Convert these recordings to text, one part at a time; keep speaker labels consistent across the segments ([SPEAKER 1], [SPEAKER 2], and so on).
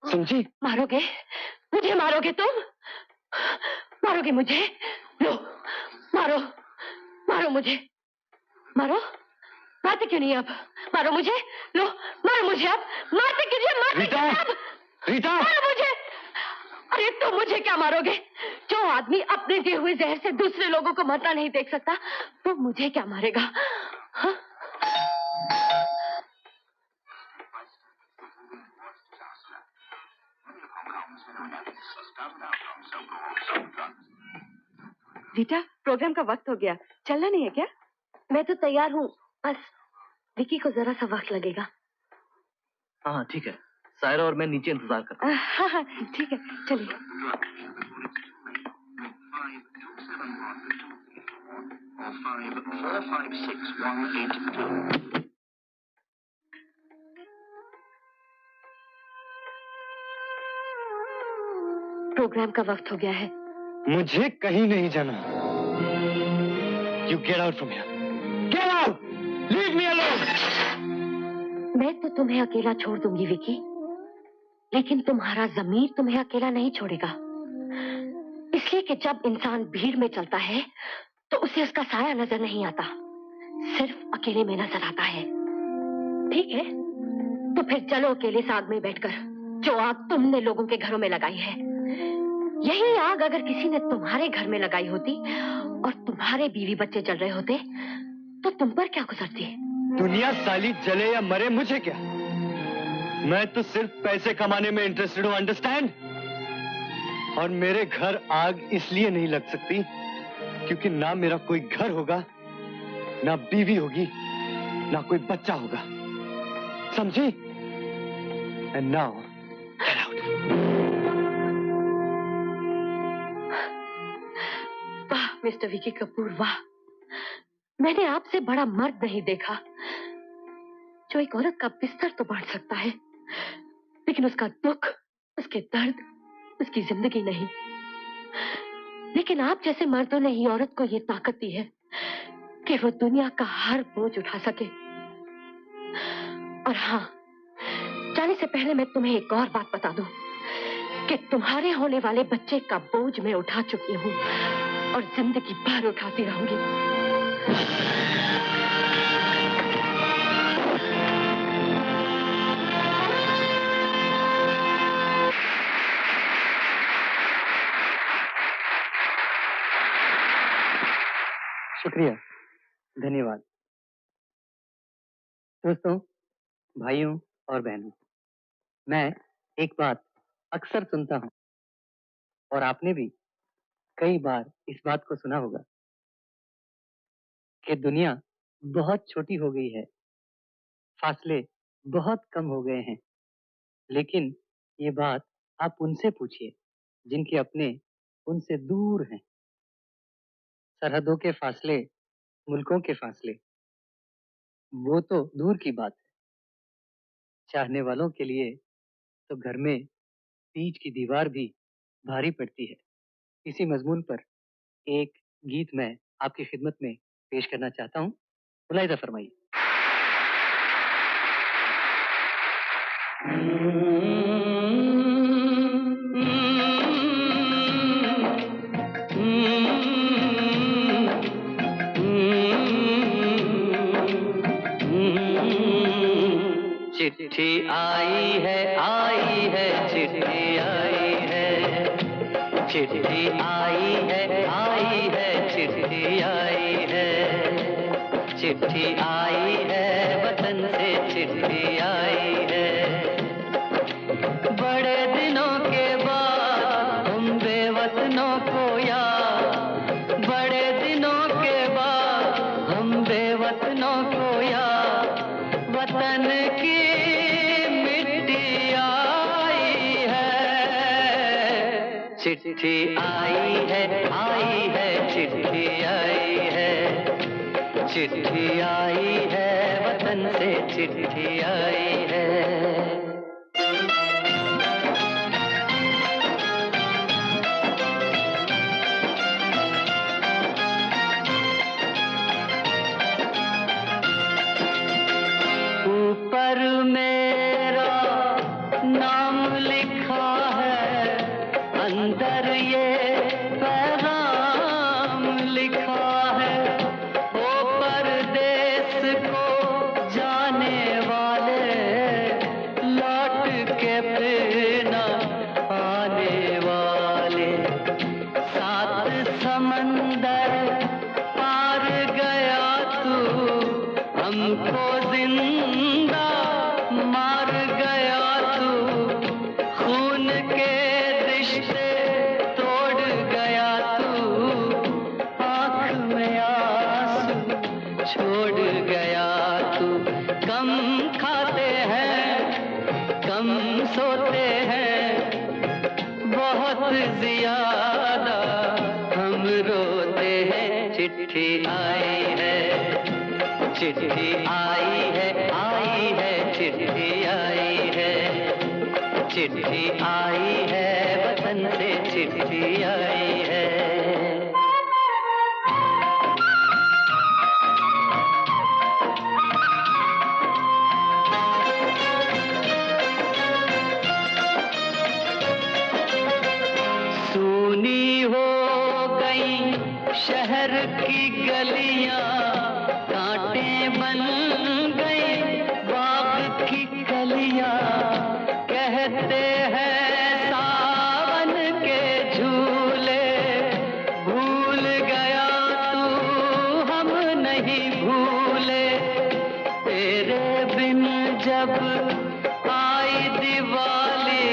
[SPEAKER 1] समझी?
[SPEAKER 2] मारोगे? मुझे मारोगे तुम? मारोगे मुझे? लो, मारो, मारो मुझे, मारो। मारते क्यों नहीं अब? मारो मुझे, लो, मारो मुझे अब। मारते क्यों नहीं? मारते
[SPEAKER 1] रीता,
[SPEAKER 2] क्यों अब?
[SPEAKER 1] रीता,
[SPEAKER 2] मारो मुझे। अरे तुम मुझे क्या मारोगे? जो आदमी अपने दिए हुए जहर से दूसरे लोगों को मरना नहीं देख सकता, तो मुझे क्या मारेगा? हाँ?
[SPEAKER 3] रीटा, प्रोग्राम का वक्त हो गया, चलना नहीं है क्या?
[SPEAKER 2] मैं तो तैयार हूँ, बस विकी को जरा सा वक्त लगेगा।
[SPEAKER 1] हाँ ठीक है, सायरा और मैं नीचे इंतजार करते हैं।
[SPEAKER 3] हाँ हाँ ठीक है, चलिए।
[SPEAKER 2] प्रोग्राम का वक्त हो गया है।
[SPEAKER 1] मुझे कहीं नहीं जाना। You get out from here. Get out! Leave me alone!
[SPEAKER 2] मैं तो तुम्हें अकेला छोड़ दूंगी विकी, लेकिन तुम्हारा ज़मीर तुम्हें अकेला नहीं छोड़ेगा। इसलिए कि जब इंसान भीड़ में चलता है तो उसे उसका साया नजर नहीं आता, सिर्फ अकेले में नजर आता है। ठीक है, तो फिर चलो अकेले इस आग में बैठकर, जो आग तुमने लोगों के घरों में लगाई है। यही आग अगर किसी ने तुम्हारे घर में लगाई होती और तुम्हारे बीवी बच्चे जल रहे होते, तो तुम पर क्या गुजरती?
[SPEAKER 1] दुनिया साली जले या मरे मुझे क्या? मैं तो सिर्फ पैसे कमाने में इंटरेस्टेड हूं, अंडरस्टैंड? और मेरे घर आग इसलिए नहीं लग सकती क्योंकि ना मेरा कोई घर होगा, ना बीवी होगी, ना कोई बच्चा होगा, समझी? And now get out.
[SPEAKER 2] वाह मिस्टर विकी कपूर, वाह! मैंने आपसे बड़ा मर्द नहीं देखा जो एक औरत का बिस्तर तो बांट सकता है, लेकिन उसका दुख, उसके दर्द, उसकी जिंदगी नहीं। लेकिन आप जैसे मर्दों ने ही औरत को ये ताकत दी है कि वो दुनिया का हर बोझ उठा सके। और हाँ, जाने से पहले मैं तुम्हें एक और बात बता दूं कि तुम्हारे होने वाले बच्चे का बोझ मैं उठा चुकी हूँ और जिंदगी भर उठाती रहूंगी।
[SPEAKER 4] शुक्रिया, धन्यवाद। दोस्तों, भाइयों और बहनों, मैं एक बात अक्सर सुनता हूं और आपने भी कई बार इस बात को सुना होगा कि दुनिया बहुत छोटी हो गई है, फासले बहुत कम हो गए हैं। लेकिन ये बात आप उनसे पूछिए जिनके अपने उनसे दूर हैं। सरहदों के फासले, मुल्कों के फासले, वो तो दूर की बात है। चाहने वालों के लिए तो घर में बीच की दीवार भी भारी पड़ती है। इसी मजमून पर एक गीत मैं आपकी खिदमत में पेश करना चाहता हूँ, मुलाहिजा फरमाइए। चिट्ठी आई है, चिट्ठी आई है, चिट्ठी आई है, चिट्ठी आई है, चिट्ठी आई है, वतन से चिट्ठी आई है। बड़े दिनों के बाद हम बेवतनों को याद, बड़े दिनों के बाद हम बेवतनों को याद, वतन की मिट्टी आई है। चिट्ठी आई है, चिट्ठी आई है, चिट्ठी आई है, वतन से चिट्ठी आई है। ऊपर मेरा नाम
[SPEAKER 5] लिखा है अंदर ये पैगाम लिखा है, ओ परदेस को जाने वाले, लौट के फिर न आने वाले। सात समंदर पार गया तू, हमको जिंदा मार गया तू, खून के रिश्ते तोड़ गया तू, आँख में आंसू छोड़ गया तू। कम खाते हैं, कम सोते हैं, बहुत ज्यादा हम रोते हैं। चिट्ठी आई है, चिट्ठी आई है, आई है, चिट्ठी आई है, चिट्ठी आई है, वतन से चिट्ठी आई है। सूनी हो गई शहर की गलियां, कांटे बन गई बाग की कलियां, कहते हैं सावन के झूले, भूल गया तू हम नहीं भूले। तेरे बिन जब आई दिवाली,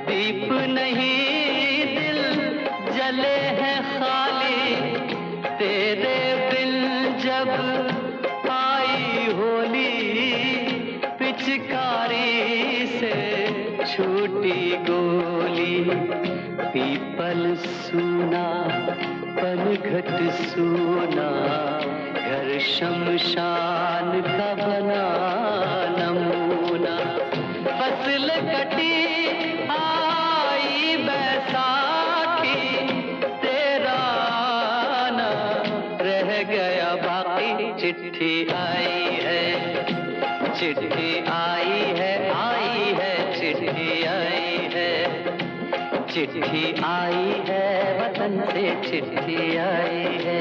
[SPEAKER 5] दीप नहीं दिल जले हैं खाली। तेरे बिन जब आई होली, पिचकारी से छूटी गोली। पीपल सूना पनघट सूना, घर शमशान का बना नमूना। फसल कटी आई बैसाखी, तेरा आना रह गया बाकी। चिट्ठी आई है, चिट्ठी आई है, आई है, चिट्ठी आई है, चिट्ठी आई है, वतन से चिट्ठी आई है।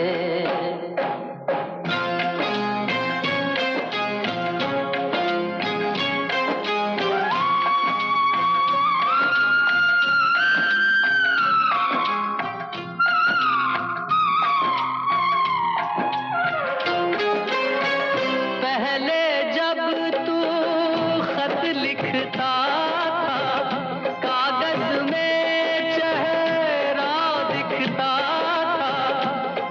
[SPEAKER 5] पहले जब तू खत लिखता था, कागज में चेहरा दिखता था।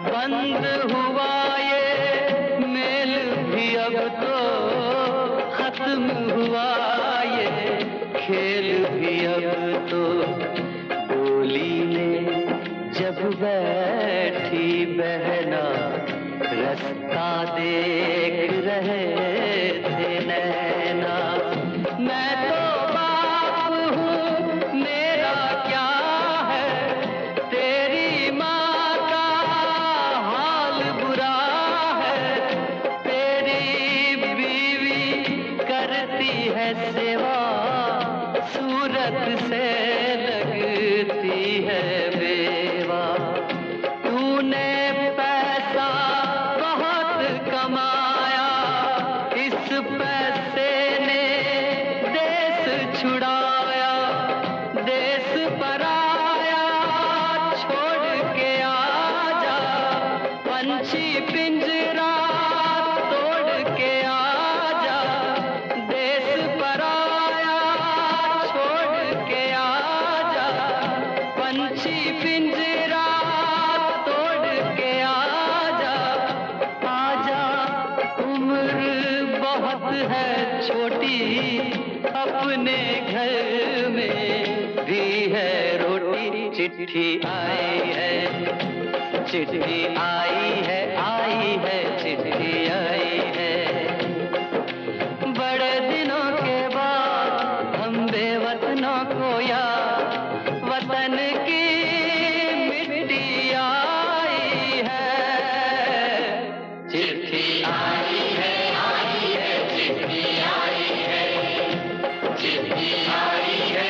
[SPEAKER 5] बंद हुआ ये मेल भी अब तो, खत्म हुआ ये खेल भी अब तो। डोली में जब बैठी बहना, रास्ता देख रहे थे नैना। मैं तो बाप हूँ, मेरा क्या है, तेरी माँ का हाल बुरा है। तेरी बीवी करती है सेवा, सूरत से लगती है बेवा। तूने पैसा बहुत कमाया, इस पैसे ने देश छुड़ाया। देश पराया छोड़ के आजा, पंछी पिंजरा तोड़ के आजा। देश पराया छोड़ के आजा, पंछी पिंजरा तोड़ के आजा। आजा उम्र बहुत है छोटी, अपने घर में भी है रोटी। चिट्ठी आई है, चिट्ठी आई है, आई है, चिट्ठी आई है। बड़े दिनों के बाद हम बेवतनों को याद, वतन की मिट्टी आई है। चिट्ठी आई है, चिट्ठी आई है, चिट्ठी आई है।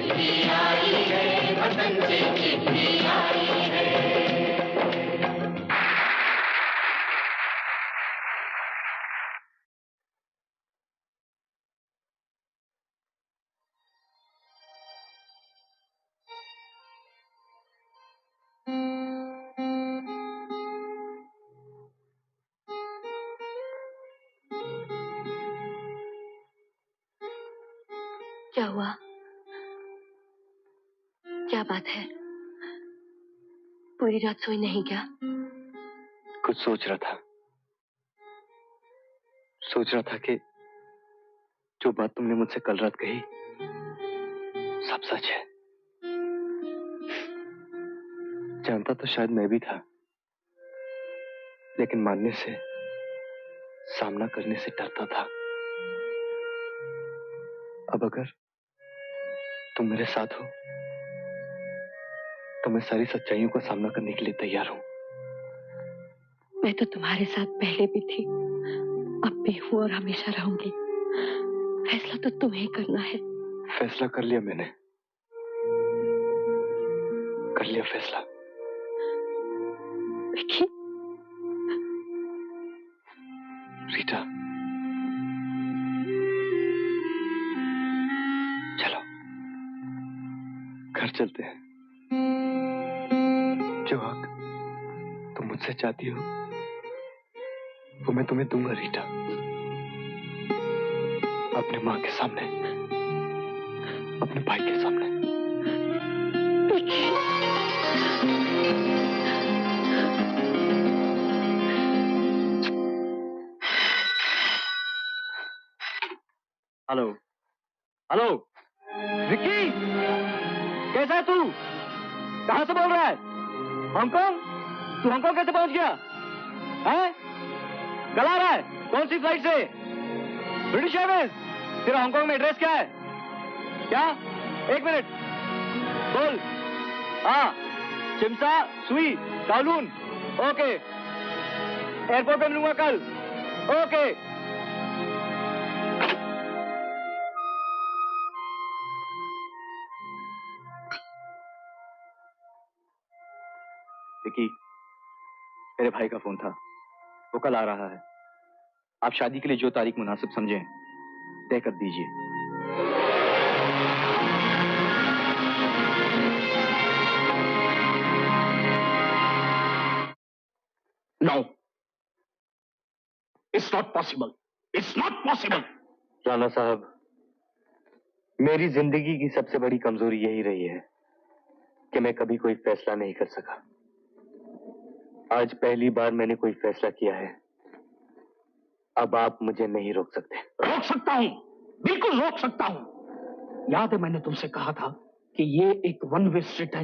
[SPEAKER 5] चिट्ठी आई है, वतन से चिट्ठी आई है।
[SPEAKER 2] क्या हुआ? क्या बात है? पूरी रात सोई नहीं क्या?
[SPEAKER 1] कुछ सोच रहा था कि जो बात तुमने मुझसे कल रात कही सब सच है। जानता तो शायद मैं भी था, लेकिन मानने से, सामना करने से डरता था। अब अगर तुम मेरे साथ हो तो मैं सारी सच्चाइयों का सामना करने के लिए तैयार हूं।
[SPEAKER 2] मैं तो तुम्हारे साथ पहले भी थी, अब भी हूं और हमेशा रहूंगी। फैसला तो तुम्हें करना है।
[SPEAKER 1] फैसला कर लिया मैंने, कर लिया फैसला।
[SPEAKER 2] विकी,
[SPEAKER 1] रीटा, चलो घर चलते हैं। जो हक तुम मुझसे चाहती हो वो मैं तुम्हें दूंगा रीटा, अपने माँ के सामने, अपने भाई के सामने। हेलो हेलो, विक्की, कैसा है तू? कहां से बोल रहा है? हांगकांग? तू हांगकांग कैसे पहुंच गया? हैं? कल आ रहा है? कौन सी फ्लाइट से? British Airways? तेरा हांगकांग में एड्रेस क्या है? क्या? एक मिनट, बोल। हाँ, चिमसा, सुई, कालून। ओके, एयरपोर्ट पे मिलूंगा कल। ओके। विकी, मेरे भाई का फोन था, वो कल आ रहा है। आप शादी के लिए जो तारीख मुनासिब समझें तय कर दीजिए।
[SPEAKER 6] No, it's not possible. It's not possible.
[SPEAKER 1] Rana साहब, मेरी जिंदगी की सबसे बड़ी कमजोरी यही रही है कि मैं कभी कोई फैसला नहीं कर सका। आज पहली बार मैंने कोई फैसला किया है। अब आप मुझे नहीं रोक सकते।
[SPEAKER 6] रोक सकता हूं, बिल्कुल रोक सकता हूं। याद है मैंने तुमसे कहा था कि ये एक वन वे स्ट्रीट है।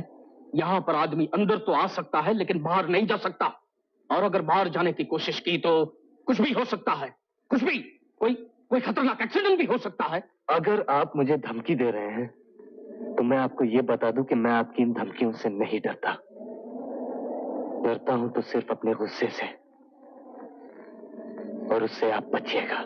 [SPEAKER 6] यहां पर आदमी अंदर तो आ सकता है लेकिन बाहर नहीं जा सकता, और अगर बाहर जाने की कोशिश की तो कुछ भी हो सकता है। कुछ भी, कोई खतरनाक एक्सीडेंट भी हो सकता है।
[SPEAKER 1] अगर आप मुझे धमकी दे रहे हैं तो मैं आपको यह बता दूं कि मैं आपकी इन धमकियों से नहीं डरता। डरता हूं तो सिर्फ अपने गुस्से से, और उससे आप बचिएगा।